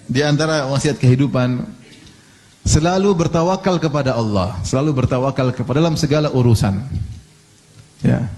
di antara wasiat kehidupan, selalu bertawakal kepada Allah, selalu bertawakal kepada dalam segala urusan. Ya.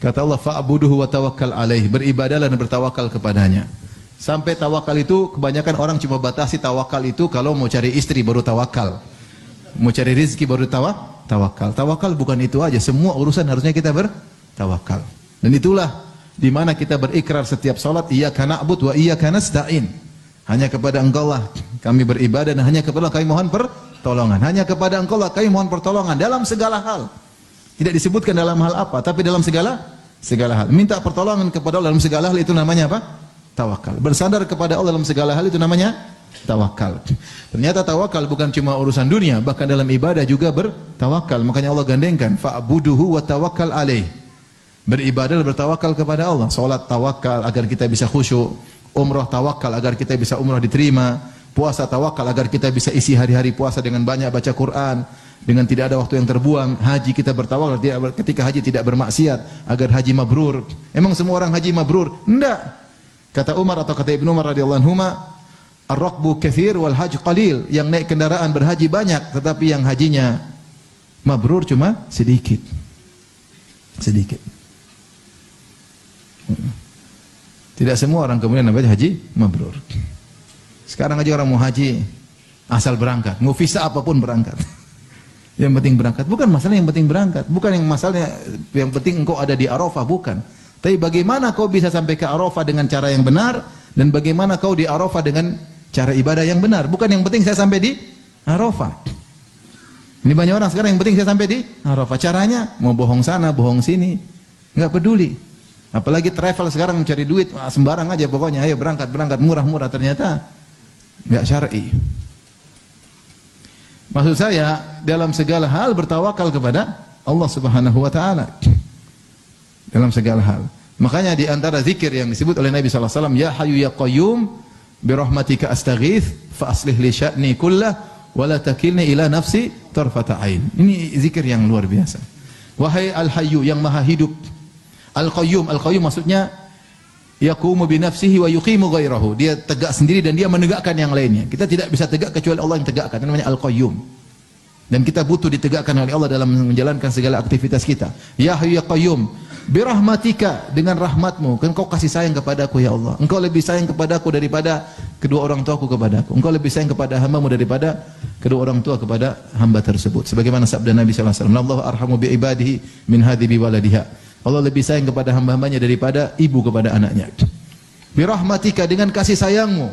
Kata Allah, fa'buduhu wa tawakkal alaih, beribadahlah dan bertawakal kepadanya. Sampai tawakal itu kebanyakan orang cuma batasi tawakal itu kalau mau cari istri baru tawakal. Mau cari rezeki baru tawakal. Tawakal bukan itu aja, semua urusan harusnya kita bertawakal. Dan itulah di mana kita berikrar setiap salat, iyyaka na'budu wa iyyaka nasta'in. Hanya kepada Engkau lah kami beribadah dan hanya kepada Allah kami mohon pertolongan. Hanya kepada Engkau lah kami mohon pertolongan dalam segala hal. Tidak disebutkan dalam hal apa, tapi dalam segala hal. Minta pertolongan kepada Allah dalam segala hal itu namanya apa? Tawakal. Bersandar kepada Allah dalam segala hal itu namanya tawakal. Ternyata tawakal bukan cuma urusan dunia, bahkan dalam ibadah juga bertawakal. Makanya Allah gandengkan fa'buduhu wa tawakkal alaih. Beribadah dan bertawakal kepada Allah. Salat tawakal agar kita bisa khusyuk. Umrah tawakal agar kita bisa umrah diterima. Puasa tawakal agar kita bisa isi hari-hari puasa dengan banyak baca Quran, dengan tidak ada waktu yang terbuang. Haji kita bertawakal ketika haji tidak bermaksiat agar haji mabrur. Emang semua orang haji mabrur? Enggak. Kata Umar atau kata Ibnu Umar radhiyallahu anhuma, ar-raqbu katsir wal hajj qalil. Yang naik kendaraan berhaji banyak, tetapi yang hajinya mabrur cuma sedikit. Sedikit. Tidak semua orang kemudian namanya haji mabrur. Sekarang aja orang mau haji asal berangkat, mau visa apapun berangkat. Yang penting berangkat. Bukan masalah yang penting berangkat, bukan yang masalahnya yang penting engkau ada di Arafah, bukan. Tapi bagaimana kau bisa sampai ke Arafah dengan cara yang benar dan bagaimana kau di Arafah dengan cara ibadah yang benar. Bukan yang penting saya sampai di Arafah. Ini banyak orang sekarang yang penting saya sampai di Arafah. Caranya mau bohong sana, bohong sini, enggak peduli. Apalagi travel sekarang mencari duit sembarang aja pokoknya, ayo berangkat murah-murah, ternyata enggak syar'i. Maksud saya dalam segala hal bertawakal kepada Allah Subhanahu wa taala. Dalam segala hal. Makanya di antara zikir yang disebut oleh Nabi sallallahu alaihi wasallam, ya hayyu ya qayyum bi rahmatika astaghits fa aslih li sya'ni kullah wa la takilni ila nafsi tarfata ain. Ini zikir yang luar biasa. Wahai al-hayyu yang maha hidup. Al-qayyum maksudnya yaqumu bi nafsihi wa yuqimu ghairahu. Dia tegak sendiri dan dia menegakkan yang lainnya. Kita tidak bisa tegak kecuali Allah yang tegakkan. Itu namanya al-qayyum. Dan kita butuh ditegakkan oleh Allah dalam menjalankan segala aktivitas kita. Ya hayyu ya qayyum bi rahmatika, dengan rahmatmu engkau kasih sayang kepadaku ya Allah. Engkau lebih sayang kepadaku daripada kedua orang tuaku kepadaku. Engkau lebih sayang kepada hambamu daripada kedua orang tua kepada hamba tersebut. Sebagaimana sabda Nabi sallallahu alaihi wasallam, "Allahu arhamu bi ibadihi min hadhi bi waladiha." Allah lebih sayang kepada hamba-hambanya daripada ibu kepada anaknya. Bi rahmatika, dengan kasih sayangmu,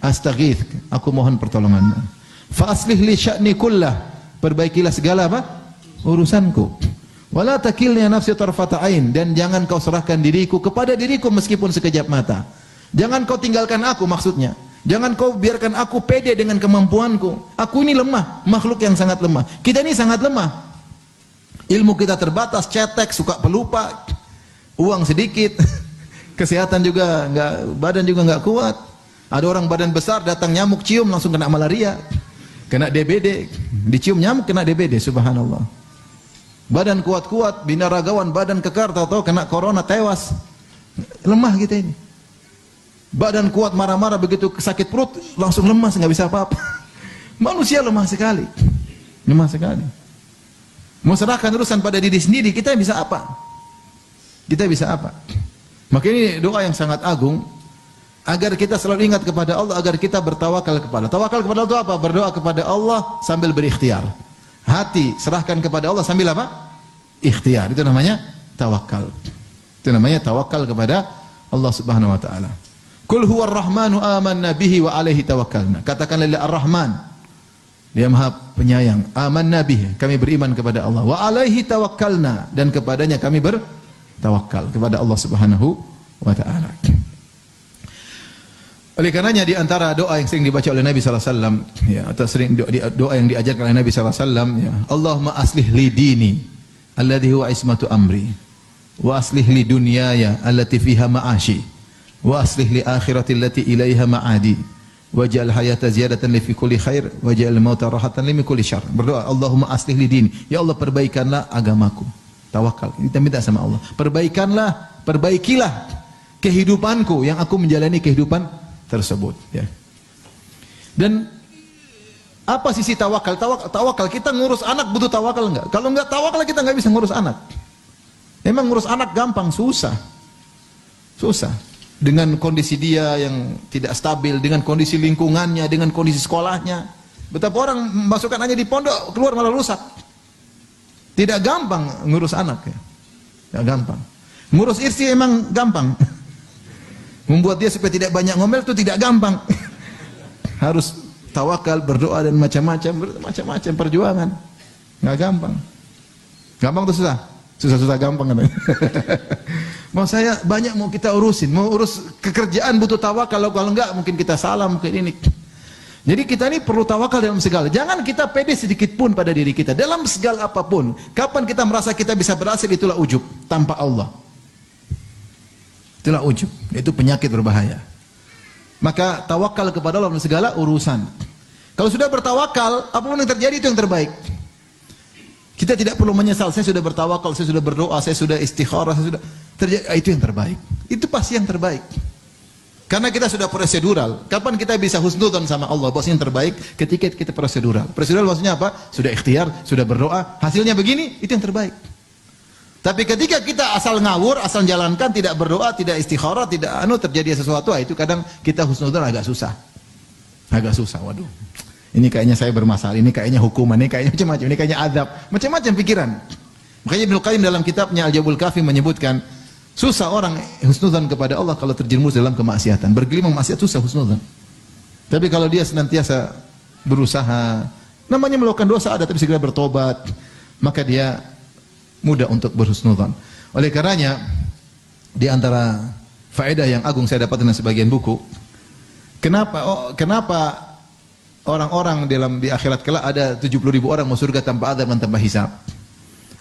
astaghits, aku mohon pertolonganmu. Fa aslih li sya'ni kullah, perbaikilah segala apa? Urusanku. Wala takilni nafsi tarfata ain, dan jangan kau serahkan diriku kepada diriku meskipun sekejap mata. Jangan kau tinggalkan aku, maksudnya. Jangan kau biarkan aku pede dengan kemampuanku. Aku ini lemah, makhluk yang sangat lemah. Kita ini sangat lemah. Ilmu kita terbatas, cetek, suka pelupa, uang sedikit, kesehatan juga enggak, badan juga enggak kuat. Ada orang badan besar datang nyamuk cium langsung kena malaria, kena DBD, dicium nyamuk kena DBD, subhanallah. Badan kuat-kuat, binaragawan, badan kekar, tahu-tahu kena corona tewas. Lemah kita ini. Badan kuat marah-marah, begitu sakit perut langsung lemas, enggak bisa apa-apa. Manusia lemah sekali. Lemah sekali. Mau serahkan urusan pada diri sendiri, kita bisa apa? Kita bisa apa? Maka ini doa yang sangat agung, agar kita selalu ingat kepada Allah, agar kita bertawakal kepada Allah. Tawakal kepada Allah itu apa? Berdoa kepada Allah sambil berikhtiar. Hati serahkan kepada Allah sambil apa? Ikhtiar. Itu namanya tawakal. Itu namanya tawakal kepada Allah Subhanahu wa taala. Qul huwar rahmanu amanna bihi wa alaihi tawakkalna. Katakanlah Ar-Rahman, Dia Maha Penyayang. Amanna bihi, kami beriman kepada Allah. Wa alaihi tawakkalna, dan kepadanya kami bertawakal, kepada Allah Subhanahu wa taala. Oleh karenanya di antara doa yang sering dibaca oleh Nabi sallallahu alaihi wasallam, ya, atau sering doa yang diajarkan oleh Nabi sallallahu alaihi wasallam, ya, Allahumma aslih li dini alladhi huwa ismatu amri, wa aslih li dunyaya allati fiha ma'ashi, wa aslih li akhirati allati ilaiha ma'adi, waj'al hayata ziyadatan li fi kulli khair, waj'al mauta rahatan li min kulli syarr. Berdoa, Allahumma aslih li dini, ya Allah perbaikanlah agamaku. Tawakal, kita minta sama Allah, perbaikilah kehidupanku yang aku menjalani kehidupan tersebut, ya. Dan apa sisi tawakal? Tawakal kita ngurus anak butuh tawakal enggak? Kalau enggak tawakal kita enggak bisa ngurus anak. Emang ngurus anak gampang? Susah. Susah. Dengan kondisi dia yang tidak stabil, dengan kondisi lingkungannya, dengan kondisi sekolahnya. Betapa orang masukkan hanya di pondok, keluar malah rusak. Tidak gampang ngurus anak ya. Tidak gampang. Ngurus istri emang gampang. Membuat dia supaya tidak banyak ngomel itu tidak gampang. Harus tawakal, berdoa dan macam-macam perjuangan. Nggak gampang. Gampang atau susah? Susah-susah gampang katanya. Mau saya banyak mau kita urusin, mau urus kekerjaan butuh tawakal, kalau enggak mungkin kita salah, mungkin ini. Jadi kita ini perlu tawakal dalam segala. Jangan kita pede sedikit pun pada diri kita dalam segala apapun. Kapan kita merasa kita bisa berhasil, itulah ujub tanpa Allah. Itulah ujub, itu penyakit berbahaya. Maka tawakal kepada Allah dalam segala urusan. Kalau sudah bertawakal, apapun yang terjadi itu yang terbaik. Kita tidak perlu menyesal, saya sudah bertawakal, saya sudah berdoa, saya sudah istikharah, saya sudah terjadi, itu yang terbaik. Itu pasti yang terbaik. Karena kita sudah prosedural. Kapan kita bisa husnudzon sama Allah? Bos yang terbaik ketika kita prosedural. Prosedural maksudnya apa? Sudah ikhtiar, sudah berdoa, hasilnya begini, itu yang terbaik. Tapi ketika kita asal ngawur, asal jalankan, tidak berdoa, tidak istikharah, tidak terjadi sesuatu, itu kadang kita husnudzon agak susah. Agak susah, waduh. Ini kayaknya saya bermasalah, ini kayaknya hukuman, ini kayaknya macam-macam, ini kayaknya azab. Macam-macam pikiran. Makanya Ibnu Qayyim dalam kitabnya Al-Jawabul Kafi menyebutkan, susah orang husnudzon kepada Allah kalau terjerumus dalam kemaksiatan. Bergelimang maksiat susah husnudzon. Tapi kalau dia senantiasa berusaha, namanya melakukan dosa ada tapi segera bertobat, maka dia mudah untuk berhusnudzon. Oleh karenanya, di antara faedah yang agung saya dapatkan dari sebagian buku, kenapa orang-orang di akhirat kelak ada 70.000 orang masuk surga tanpa azab dan tanpa hisab?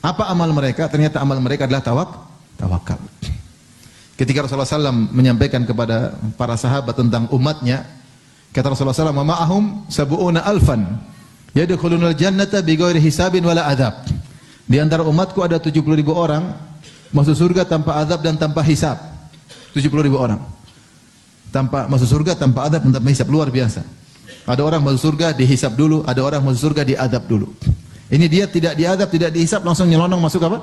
Apa amal mereka? Ternyata amal mereka adalah tawakal. Ketika Rasulullah SAW menyampaikan kepada para sahabat tentang umatnya, kata Rasulullah SAW, "Ma'ahum sab'una alfan yadkhulunal jannata bighairi hisabin wala azab." Di antara umatku ada 70.000 orang masuk surga tanpa azab dan tanpa hisab. 70.000 orang. Masuk surga tanpa azab dan tanpa hisab, luar biasa. Ada orang masuk surga dihisab dulu, ada orang masuk surga diadab dulu. Ini dia tidak diadab, tidak dihisab, langsung nyelonong masuk apa?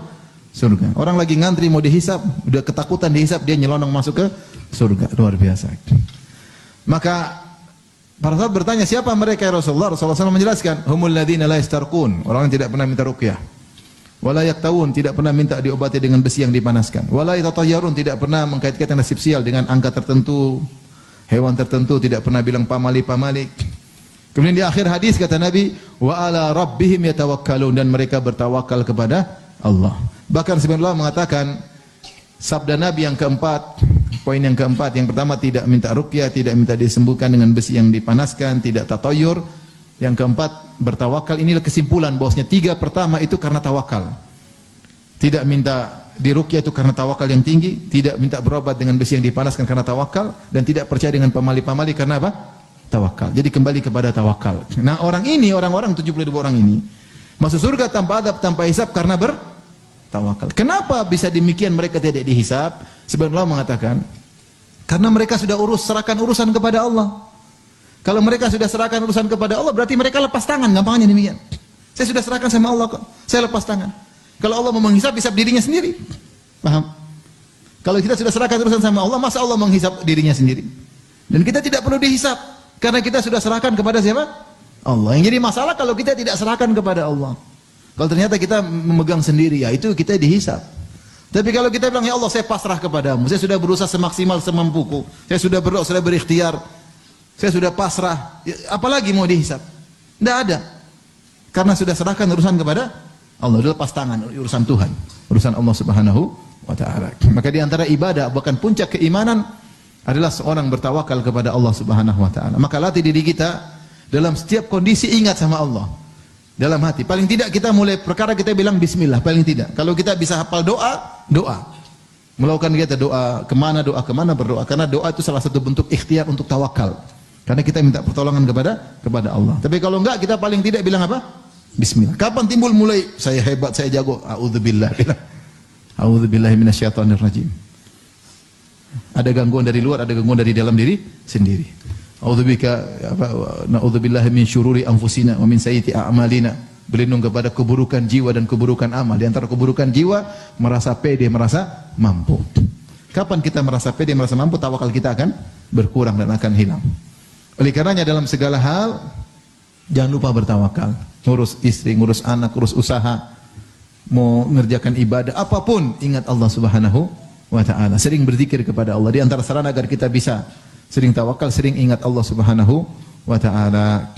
Surga. Orang lagi ngantri mau dihisab, udah ketakutan dihisab, dia nyelonong masuk ke surga. Luar biasa. Maka para sahabat bertanya, siapa mereka ya Rasulullah? Rasulullah SAW menjelaskan, humul ladzina la yastarqun, orang yang tidak pernah minta ruqyah. Wala yaktawun, tidak pernah minta diobati dengan besi yang dipanaskan. Wala yatatayyarun, tidak pernah mengkait-kaitkan nasib sial dengan angka tertentu, hewan tertentu, tidak pernah bilang pamali. Kemudian di akhir hadis kata Nabi, wa ala rabbihim yatawakkalun, dan mereka bertawakal kepada Allah. Bahkan sebenarnya Allah mengatakan, sabda Nabi yang keempat, poin yang keempat, yang pertama tidak minta ruqyah, tidak minta disembuhkan dengan besi yang dipanaskan, tidak tatayyur. Yang keempat, bertawakal. Inilah kesimpulan bahwasanya 3 pertama itu karena tawakal. Tidak minta diruqyah itu karena tawakal yang tinggi, tidak minta berobat dengan besi yang dipanaskan karena tawakal, dan tidak percaya dengan pamali-pamali karena apa? Tawakal. Jadi kembali kepada tawakal. Nah, orang-orang 70.000 orang ini masuk surga tanpa adab, tanpa hisab karena bertawakal. Kenapa bisa demikian mereka tidak dihisab? Sebenarnya Allah mengatakan, karena mereka sudah serahkan urusan kepada Allah. Kalau mereka sudah serahkan urusan kepada Allah, berarti mereka lepas tangan, gampangnya demikian. Saya sudah serahkan sama Allah kok, saya lepas tangan. Kalau Allah mau menghisab, hisab dirinya sendiri. Paham? Kalau kita sudah serahkan urusan sama Allah, masa Allah menghisab dirinya sendiri? Dan kita tidak perlu dihisab, karena kita sudah serahkan kepada siapa? Allah. Yang jadi masalah kalau kita tidak serahkan kepada Allah. Kalau ternyata kita memegang sendiri, ya itu kita dihisab. Tapi kalau kita bilang, ya Allah saya pasrah kepadamu, saya sudah berusaha semaksimal semampuku, saya sudah berdoa, sudah berikhtiar, saya sudah pasrah, apalagi mau dihisab? Tidak ada. Karena sudah serahkan urusan kepada Allah, sudah lepas tangan, urusan Tuhan, urusan Allah Subhanahu wa taala. Maka di antara ibadah, bahkan puncak keimanan adalah seorang bertawakal kepada Allah Subhanahu wa taala. Maka latih diri kita dalam setiap kondisi ingat sama Allah. Dalam hati. Paling tidak kita mulai perkara kita bilang bismillah, paling tidak. Kalau kita bisa hafal doa. Melakukan kita doa kemana berdoa. Karena doa itu salah satu bentuk ikhtiar untuk tawakal. Karena kita minta pertolongan kepada Allah. Tapi kalau enggak, kita paling tidak bilang apa? Bismillah. Kapan timbul mulai saya hebat, saya jago? A'udzubillah. A'udzubillahi minasyaitonir rajim. Ada gangguan dari luar, ada gangguan dari dalam diri sendiri. A'udzubika na'udzubillahi min syururi anfusina wa min sayyiati a'malina. Berlindung kepada keburukan jiwa dan keburukan amal. Di antara keburukan jiwa, merasa pede, merasa mampu. Kapan kita merasa pede, merasa mampu, tawakal kita akan berkurang dan akan hilang. Oleh karenanya dalam segala hal, jangan lupa bertawakal. Ngurus istri, ngurus anak, ngurus usaha, mau mengerjakan ibadah, apapun, ingat Allah Subhanahu wa ta'ala. Sering berzikir kepada Allah. Di antara sarana agar kita bisa sering tawakal, sering ingat Allah Subhanahu wa ta'ala.